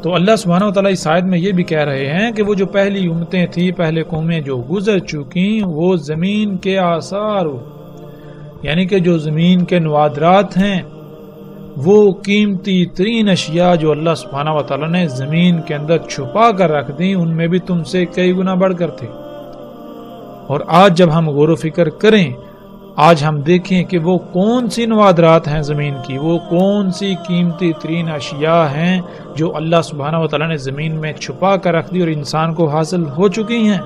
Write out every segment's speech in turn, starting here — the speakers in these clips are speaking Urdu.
تو اللہ سبحانہ وتعالیٰ اس آیت میں یہ بھی کہہ رہے ہیں کہ وہ جو پہلی امتیں تھیں، پہلے قومیں جو گزر چکی، وہ زمین کے آثار، یعنی کہ جو زمین کے نوادرات ہیں، وہ قیمتی ترین اشیاء جو اللہ سبحانہ وتعالیٰ نے زمین کے اندر چھپا کر رکھ دی، ان میں بھی تم سے کئی گنا بڑھ کر تھے۔ اور آج جب ہم غور و فکر کریں، آج ہم دیکھیں کہ وہ کون سی نوادرات ہیں زمین کی، وہ کون سی قیمتی ترین اشیاء ہیں جو اللہ سبحانہ وتعالیٰ نے زمین میں چھپا کر رکھ دی اور انسان کو حاصل ہو چکی ہیں،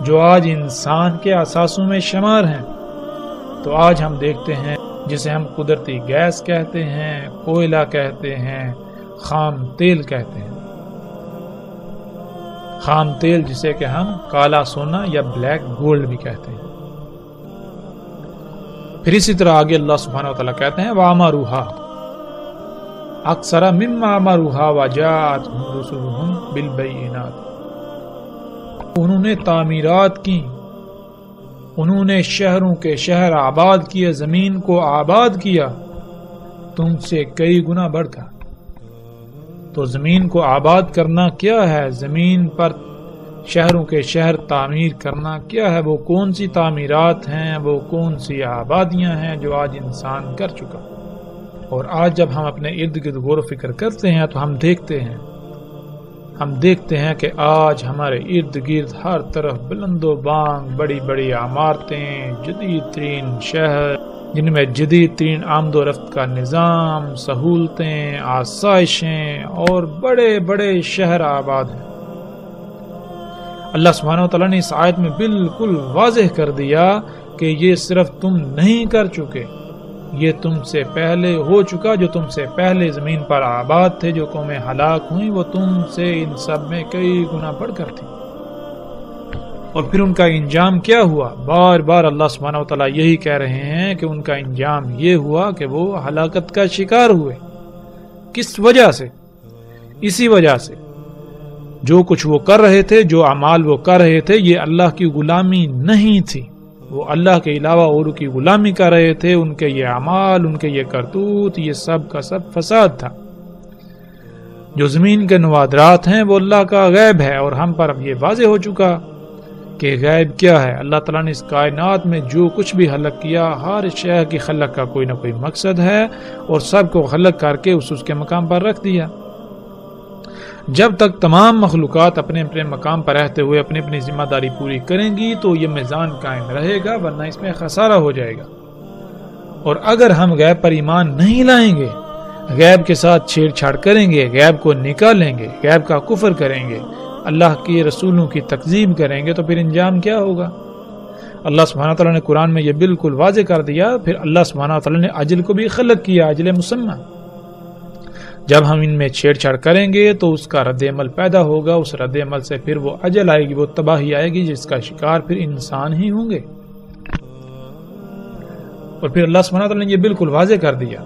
جو آج انسان کے اثاثوں میں شمار ہیں۔ تو آج ہم دیکھتے ہیں جسے ہم قدرتی گیس کہتے ہیں، کوئلہ کہتے ہیں، خام تیل کہتے ہیں، خام تیل جسے کہ ہم کالا سونا یا بلیک گولڈ بھی کہتے ہیں۔ پھر اسی طرح آگے اللہ سبحانہ وتعالیٰ کہتے ہیں وَعَمَرُوهَا أَكْثَرَ مِمَّا عَمَرُوهَا وَجَاءَتْهُمْ رُسُلُهُمْ بِالْبَيِّنَاتِ، انہوں نے تعمیرات کی، انہوں نے شہروں کے شہر آباد کیے، زمین کو آباد کیا تم سے کئی گنا بڑھ کر۔ تو زمین کو آباد کرنا کیا ہے؟ زمین پر شہروں کے شہر تعمیر کرنا کیا ہے؟ وہ کون سی تعمیرات ہیں، وہ کون سی آبادیاں ہیں جو آج انسان کر چکا۔ اور آج جب ہم اپنے ارد گرد غور و فکر کرتے ہیں تو ہم دیکھتے ہیں کہ آج ہمارے ارد گرد ہر طرف بلند و بانگ بڑی بڑی عمارتیں، جدید ترین شہر جن میں جدید ترین آمد و رفت کا نظام، سہولتیں، آسائشیں اور بڑے بڑے شہر آباد ہیں۔ اللہ سبحانہ وتعالیٰ نے اس آیت میں بالکل واضح کر دیا کہ یہ صرف تم نہیں کر چکے، یہ تم سے پہلے ہو چکا، جو تم سے پہلے زمین پر آباد تھے، جو قومیں ہلاک ہوئیں، وہ تم سے ان سب میں کئی گنا بڑھ کر تھی۔ اور پھر ان کا انجام کیا ہوا؟ بار بار اللہ سبحانہ وتعالیٰ یہی کہہ رہے ہیں کہ ان کا انجام یہ ہوا کہ وہ ہلاکت کا شکار ہوئے۔ کس وجہ سے؟ اسی وجہ سے جو کچھ وہ کر رہے تھے، جو اعمال وہ کر رہے تھے، یہ اللہ کی غلامی نہیں تھی، وہ اللہ کے علاوہ اور کی غلامی کر رہے تھے۔ ان کے یہ اعمال، ان کے یہ کرتوت، یہ سب کا سب فساد تھا۔ جو زمین کے نوادرات ہیں وہ اللہ کا غیب ہے، اور ہم پر اب یہ واضح ہو چکا کہ غیب کیا ہے۔ اللہ تعالیٰ نے اس کائنات میں جو کچھ بھی خلق کیا، ہر شے کی خلق کا کوئی نہ کوئی مقصد ہے، اور سب کو خلق کر کے اس کے مقام پر رکھ دیا۔ جب تک تمام مخلوقات اپنے اپنے مقام پر رہتے ہوئے اپنی اپنی ذمہ داری پوری کریں گی تو یہ میزان قائم رہے گا، ورنہ اس میں خسارہ ہو جائے گا۔ اور اگر ہم غیب پر ایمان نہیں لائیں گے، غیب کے ساتھ چھیڑ چھاڑ کریں گے، غیب کو نکالیں گے، غیب کا کفر کریں گے، اللہ کے رسولوں کی تکذیب کریں گے، تو پھر انجام کیا ہوگا؟ اللہ سبحانہ تعالیٰ نے قرآن میں یہ بالکل واضح کر دیا۔ پھر اللہ سبحانہ تعالیٰ نے اجل کو بھی خلق کیا، اجل مسمى۔ جب ہم ان میں چھیڑ چھاڑ کریں گے تو اس کا رد عمل پیدا ہوگا، اس رد عمل سے پھر وہ اجل آئے گی، وہ تباہی آئے گی، جس کا شکار پھر انسان ہی ہوں گے۔ اور پھر اللہ سبحانہ تعالیٰ نے یہ بالکل واضح کر دیا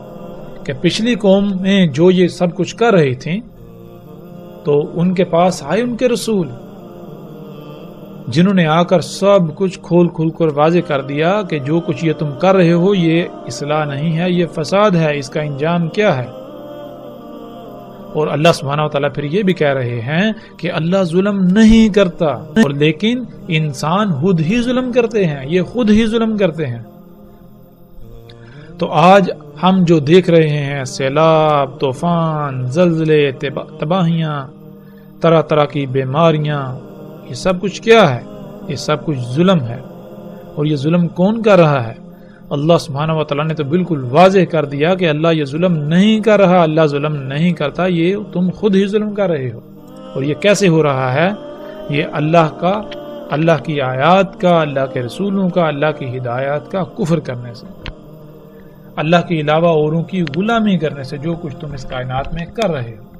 کہ پچھلی قوم میں جو یہ سب کچھ کر رہی تھیں تو ان کے پاس آئے ان کے رسول، جنہوں نے آ کر سب کچھ کھول کر واضح کر دیا کہ جو کچھ یہ تم کر رہے ہو یہ اصلاح نہیں ہے، یہ فساد ہے، اس کا انجام کیا ہے۔ اور اللہ سبحانہ وتعالیٰ پھر یہ بھی کہہ رہے ہیں کہ اللہ ظلم نہیں کرتا، اور لیکن انسان خود ہی ظلم کرتے ہیں، یہ خود ہی ظلم کرتے ہیں۔ تو آج ہم جو دیکھ رہے ہیں، سیلاب، طوفان، زلزلے، تباہیاں، طرح طرح کی بیماریاں، یہ سب کچھ کیا ہے؟ یہ سب کچھ ظلم ہے۔ اور یہ ظلم کون کر رہا ہے؟ اللہ سبحانہ وتعالیٰ نے تو بالکل واضح کر دیا کہ اللہ یہ ظلم نہیں کر رہا، اللہ ظلم نہیں کرتا، یہ تم خود ہی ظلم کر رہے ہو۔ اور یہ کیسے ہو رہا ہے؟ یہ اللہ کی آیات کا، اللہ کے رسولوں کا، اللہ کی ہدایات کا کفر کرنے سے، اللہ کے علاوہ اوروں کی غلامی کرنے سے، جو کچھ تم اس کائنات میں کر رہے ہو۔